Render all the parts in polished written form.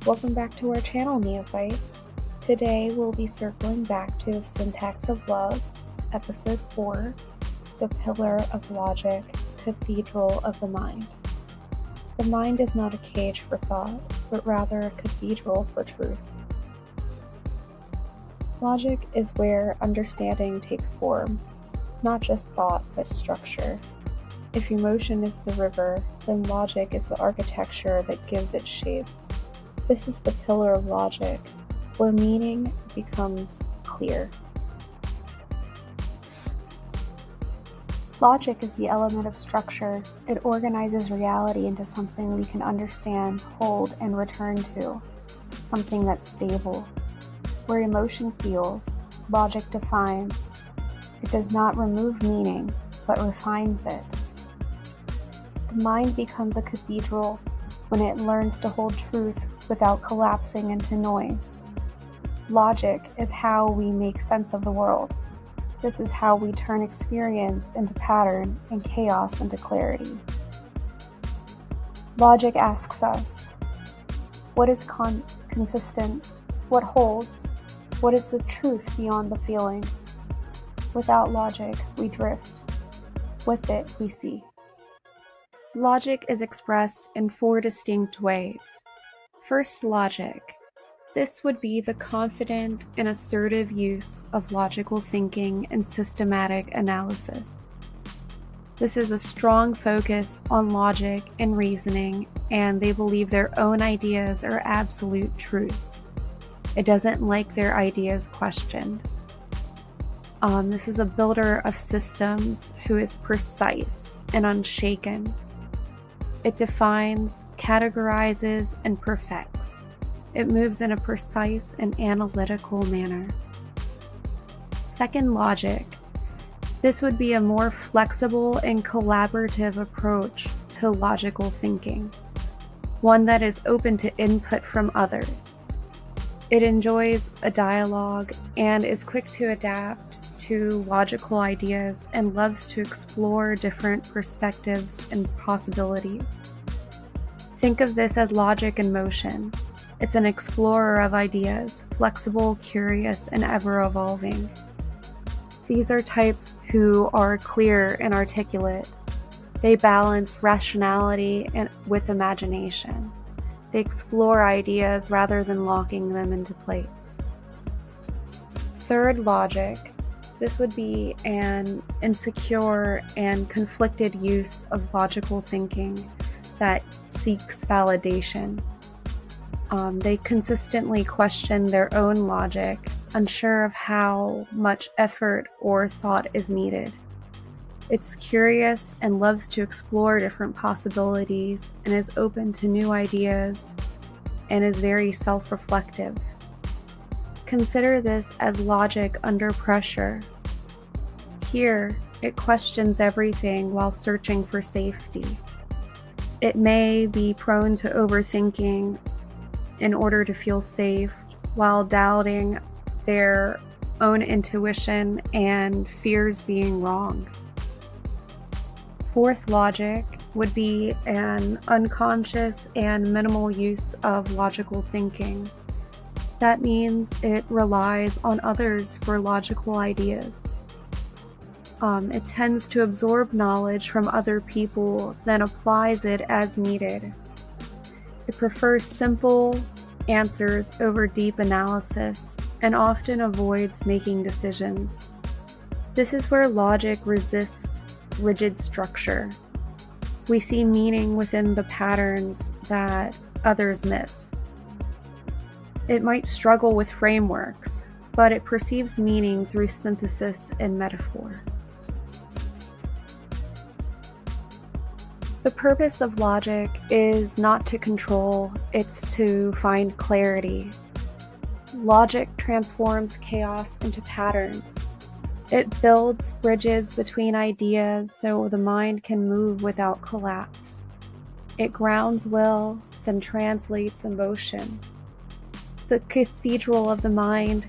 Welcome back to our channel, Neophytes. Today we'll be circling back to the Syntax of Love, Episode 4, The Pillar of Logic, Cathedral of the Mind. The mind is not a cage for thought, but rather a cathedral for truth. Logic is where understanding takes form, not just thought, but structure. If emotion is the river, then logic is the architecture that gives it shape. This is the pillar of logic, where meaning becomes clear. Logic is the element of structure. It organizes reality into something we can understand, hold, and return to, something that's stable. Where emotion feels, logic defines. It does not remove meaning, but refines it. The mind becomes a cathedral when it learns to hold truth without collapsing into noise. Logic is how we make sense of the world. This is how we turn experience into pattern and chaos into clarity. Logic asks us, what is consistent? What holds? What is the truth beyond the feeling? Without logic, we drift. With it, we see. Logic is expressed in 4 distinct ways. First, logic. This would be the confident and assertive use of logical thinking and systematic analysis. This is a strong focus on logic and reasoning, and they believe their own ideas are absolute truths. It doesn't like their ideas questioned. This is a builder of systems who is precise and unshaken. It defines, categorizes, and perfects. It moves in a precise and analytical manner. Second, logic. This would be a more flexible and collaborative approach to logical thinking, one that is open to input from others. It enjoys a dialogue and is quick to adapt to logical ideas and loves to explore different perspectives and possibilities. Think of this as logic in motion. It's an explorer of ideas, flexible, curious, and ever-evolving. These are types who are clear and articulate. They balance rationality with imagination. They explore ideas rather than locking them into place. Third, logic. This would be an insecure and conflicted use of logical thinking that seeks validation. They consistently question their own logic, unsure of how much effort or thought is needed. It's curious and loves to explore different possibilities and is open to new ideas and is very self-reflective. Consider this as logic under pressure. Here, it questions everything while searching for safety. It may be prone to overthinking in order to feel safe while doubting their own intuition and fears being wrong. Fourth, logic would be an unconscious and minimal use of logical thinking. That means it relies on others for logical ideas. It tends to absorb knowledge from other people, then applies it as needed. It prefers simple answers over deep analysis and often avoids making decisions. This is where logic resists rigid structure. We see meaning within the patterns that others miss. It might struggle with frameworks, but it perceives meaning through synthesis and metaphor. The purpose of logic is not to control, it's to find clarity. Logic transforms chaos into patterns. It builds bridges between ideas so the mind can move without collapse. It grounds will, then translates emotion. The cathedral of the mind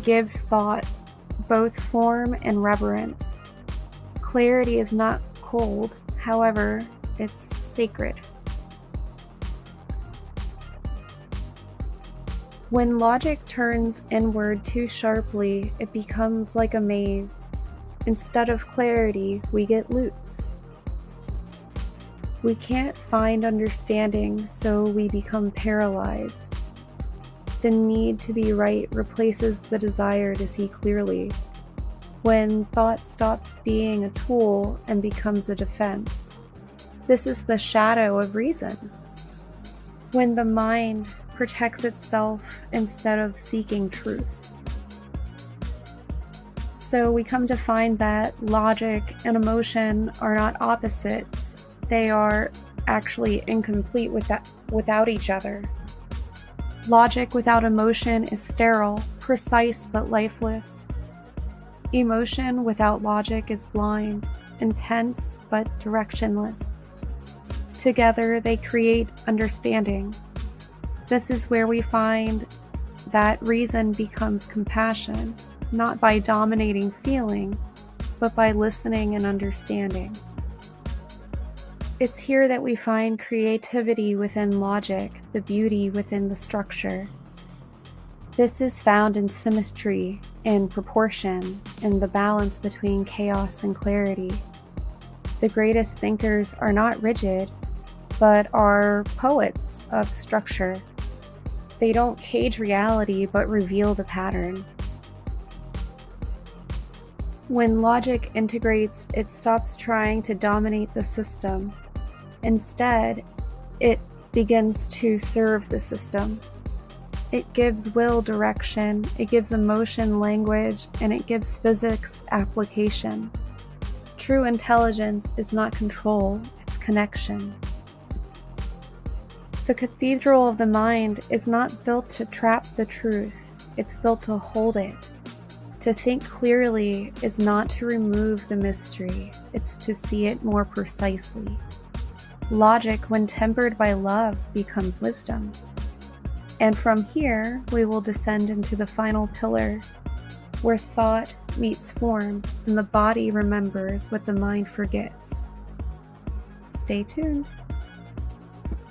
gives thought both form and reverence. Clarity is not cold, however, it's sacred. When logic turns inward too sharply, it becomes like a maze. Instead of clarity, we get loops. We can't find understanding, so we become paralyzed. The need to be right replaces the desire to see clearly. When thought stops being a tool and becomes a defense. This is the shadow of reason. When the mind protects itself instead of seeking truth. So we come to find that logic and emotion are not opposites. They are actually incomplete without each other. Logic without emotion is sterile, precise but lifeless. Emotion without logic is blind, intense but directionless. Together they create understanding. This is where we find that reason becomes compassion, not by dominating feeling, but by listening and understanding. It's here that we find creativity within logic, the beauty within the structure. This is found in symmetry, in proportion, in the balance between chaos and clarity. The greatest thinkers are not rigid, but are poets of structure. They don't cage reality, but reveal the pattern. When logic integrates, it stops trying to dominate the system. Instead, it begins to serve the system. It gives will direction, it gives emotion language, and it gives physics application. True intelligence is not control, it's connection. The cathedral of the mind is not built to trap the truth, it's built to hold it. To think clearly is not to remove the mystery, it's to see it more precisely. Logic, when tempered by love, becomes wisdom. And from here, we will descend into the final pillar, where thought meets form and the body remembers what the mind forgets. Stay tuned.